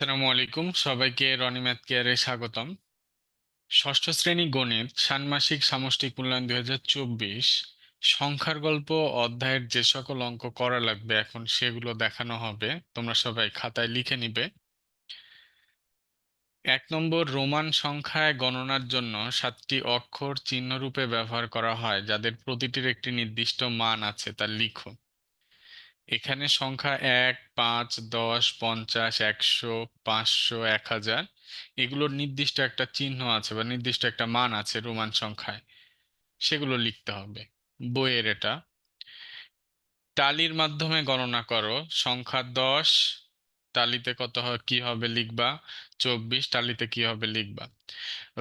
আসসালামু আলাইকুম, সবাইকে রনি ম্যাথ কেয়ারে স্বাগতম। ষষ্ঠ শ্রেণী গণিত ষান্মাসিক সামষ্টিক মূল্যায়ন 2024 সংখ্যার গল্প অধ্যায়ের যে সকল অঙ্ক করা লাগবে এখন সেগুলো দেখানো হবে। তোমরা সবাই খাতায় লিখে নিবে। 1 নম্বর, রোমান সংখ্যায় গণনার জন্য 7টি অক্ষর চিহ্নরূপে ব্যবহার করা হয় যাদের প্রতিটির একটি নির্দিষ্ট মান আছে তা লিখো। এখানে সংখ্যা 1, 5, 10, 50, 100, 500, 1000 এগুলোর নির্দিষ্ট একটা চিহ্ন আছে বা নির্দিষ্ট একটা মান আছে রোমান সংখ্যায়, সেগুলো লিখতে হবে। বইয়ের এটা। টালির মাধ্যমে গণনা করো। সংখ্যা 10 টালিতে কত হয় কি হবে লিখবা। 24 টালিতে কি হবে লিখবা।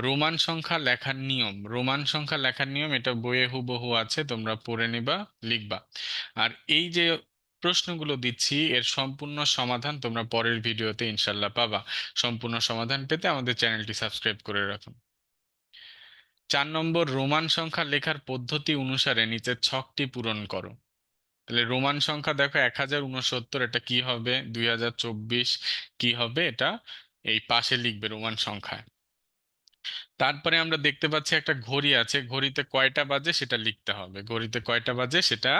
রোমান সংখ্যা লেখার নিয়ম, রোমান সংখ্যা লেখার নিয়ম এটা বইয়ে হুবহু আছে, তোমরা পড়ে নিবা, লিখবা। আর এই যে প্রশ্নগুলো দিচ্ছি এর সম্পূর্ণ সমাধান তোমরা পরের ভিডিওতে ইনশাল্লাহ পাবা। সম্পূর্ণ সমাধান পেতে আমাদের চ্যানেলটি সাবস্ক্রাইব করে রাখুন। 4 নম্বর, রোমান সংখ্যা লেখার পদ্ধতি অনুসারে নিচের ছকটি পূরণ করো। তাহলে রোমান সংখ্যা দেখো 1069, এটা কি হবে, 2024 কি হবে, এটা এই পাশে লিখবে রোমান সংখ্যায়। তারপরে আমরা দেখতে পাচ্ছি একটা ঘড়ি আছে, ঘড়িতে কয়টা বাজে সেটা লিখতে হবে, ঘড়িতে কয়টা বাজে সেটা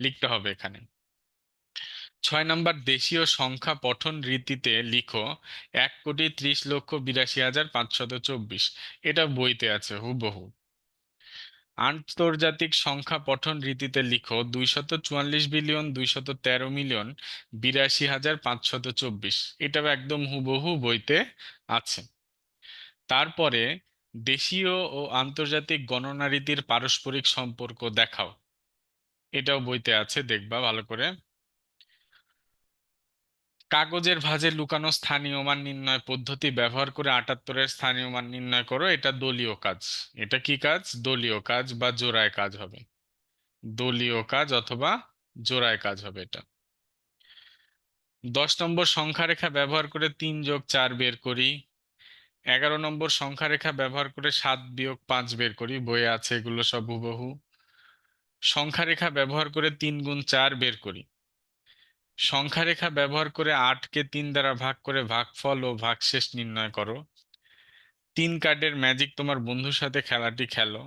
লিখতে হবে এখানে। 6 নম্বর, দেশীয় সংখ্যা পঠন রীতিতে লিখো 1,30,82,524। এটা বইতে আছে হুবহু। আন্তর্জাতিক সংখ্যা পঠন রীতিতে লিখো 274,213,82,524। এটা একদম হুবহু বইতে আছে। তারপরে দেশীয় ও আন্তর্জাতিক গণনা রীতির পারস্পরিক সম্পর্ক দেখাও। এটাও বইতে আছে, দেখবা ভালো করে। কাগজের ভাঁজে লুকানো স্থানীয় মান নির্ণয় পদ্ধতি ব্যবহার করে 78-এর স্থানীয় মান নির্ণয় করো। এটা দলীয় কাজ। এটা কি কাজ? দলীয় কাজ বা জোড়ায় কাজ হবে। দলীয় কাজ অথবা জোড়ায় কাজ হবে এটা। 10 নম্বর, সংখ্যা রেখা ব্যবহার করে 3+4 বের করি। 11 নম্বর, সংখ্যা রেখা ব্যবহার করে 7-5 বের করি। বইয়ে আছে এগুলো সব হুবহু। সংখ্যা রেখা ব্যবহার করে 3 গুণ 4 বের করি। সংখ্যা রেখা ব্যবহার করে 8কে 3 দ্বারা ভাগ করে ভাগফল ও ভাগশেষ নির্ণয় করো। 3 কার্ডের ম্যাজিক তোমার বন্ধুর সাথে খেলাটি খেলো।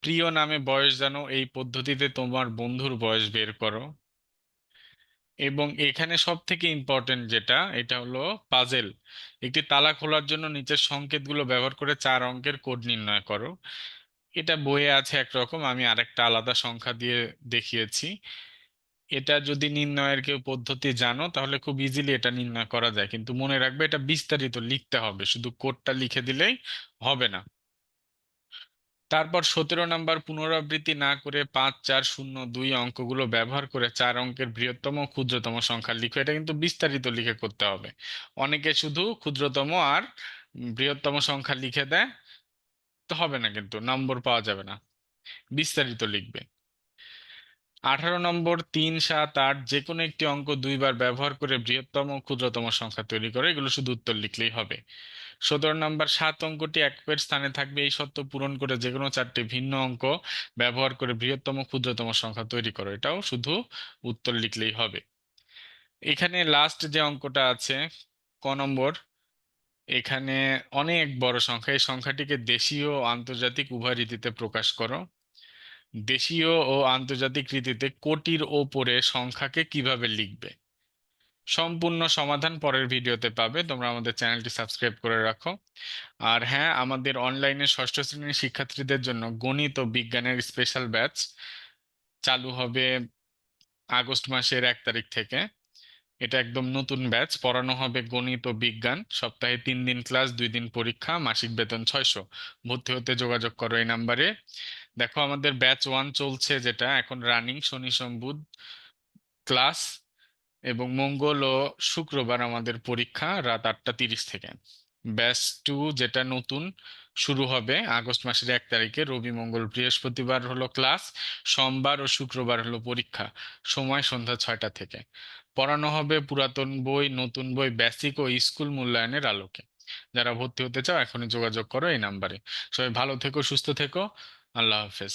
প্রিয় নামে বয়স জানো, এই পদ্ধতিতে তোমার বন্ধুর বয়স বের করো। এবং এখানে সব থেকে ইম্পর্টেন্ট যেটা, এটা হলো পাজেল। একটি তালা খোলার জন্য নিচের সংকেতগুলো ব্যবহার করে 4 অঙ্কের কোড নির্ণয় করো। এটা বইয়ে আছে একরকম, আমি আরেকটা আলাদা সংখ্যা দিয়ে দেখিয়েছি। এটা যদি নির্ণয়ের কেউ পদ্ধতি জানো তাহলে খুব ইজিলি এটা নির্ণয় করা যায়, কিন্তু মনে রাখবে এটা বিস্তারিত লিখতে হবে, শুধু কোডটা লিখে দিলেই হবে না। তারপর 17 নম্বর, পুনরাবৃত্তি না করে 5, 4, 0, 2 অঙ্কগুলো ব্যবহার করে 4 অঙ্কের বৃহত্তম ও ক্ষুদ্রতম সংখ্যা লিখো। এটা কিন্তু বিস্তারিত লিখে করতে হবে। অনেকে শুধু ক্ষুদ্রতম আর বৃহত্তম সংখ্যা লিখে দেয়, তো হবে না, কিন্তু নম্বর পাওয়া যাবে না। বিস্তারিত লিখবে। 18 নম্বর, 3, 7, 8 যে কোনো একটি অঙ্ক 2বার ব্যবহার করে বৃহত্তম ও ক্ষুদ্রতম সংখ্যা তৈরি করে, এগুলো শুধু উত্তর লিখলেই হবে। 17 নম্বর, 7 অঙ্কটি এককের স্থানে থাকবে এই শর্ত পূরণ করে যে কোনো 4টি ভিন্ন অঙ্ক ব্যবহার করে বৃহত্তম ক্ষুদ্রতম সংখ্যা তৈরি করো। এটাও শুধু উত্তর লিখলেই হবে। এখানে লাস্ট যে অঙ্কটা আছে, ক নম্বর, এখানে অনেক বড় সংখ্যা, এই সংখ্যাটিকে দেশীয় ও আন্তর্জাতিক উভয় রীতিতে প্রকাশ করো। দেশীয় ও আন্তর্জাতিক রীতিতে কোটির ওপরে সংখ্যাকে কিভাবে লিখবে। সম্পূর্ণ সমাধান পরের ভিডিওতে পাবে, তোমরা আমাদের চ্যানেলটি সাবস্ক্রাইব করে রাখো। আর হ্যাঁ, আমাদের অনলাইনে ষষ্ঠ শ্রেণীর শিক্ষার্থীদের জন্য গণিত ও বিজ্ঞানের স্পেশাল ব্যাচ চালু হবে আগস্ট মাসের 1 তারিখ থেকে। এটা একদম নতুন ব্যাচ, পড়ানো হবে গণিত ও বিজ্ঞান, সপ্তাহে 3 দিন ক্লাস, 2 দিন পরীক্ষা, মাসিক বেতন 600। ভর্তি হতে যোগাযোগ করো এই নাম্বারে। দেখো আমাদের ব্যাচ 1 চলছে, যেটা এখন রানিং। শনি সোম বুধ ক্লাস এবং মঙ্গল ও শুক্রবার আমাদের পরীক্ষা রাত 8টা 30 থেকে। ব্যাচ 2 যেটা নতুন শুরু হবে আগস্ট মাসের 1 তারিখে, রবি মঙ্গল বৃহস্পতিবার হলো ক্লাস, সোমবার ও শুক্রবার হলো পরীক্ষা, সময় সন্ধ্যা 6টা থেকে। পড়ানো হবে পুরাতন বই, নতুন বই, বেসিক ও স্কুল মূল্যায়নের আলোকে। যারা ভর্তি হতে চাও এখনই যোগাযোগ করো এই নাম্বারে। সবাই ভালো থেকো, সুস্থ থেকো। আল্লাহ হাফেজ।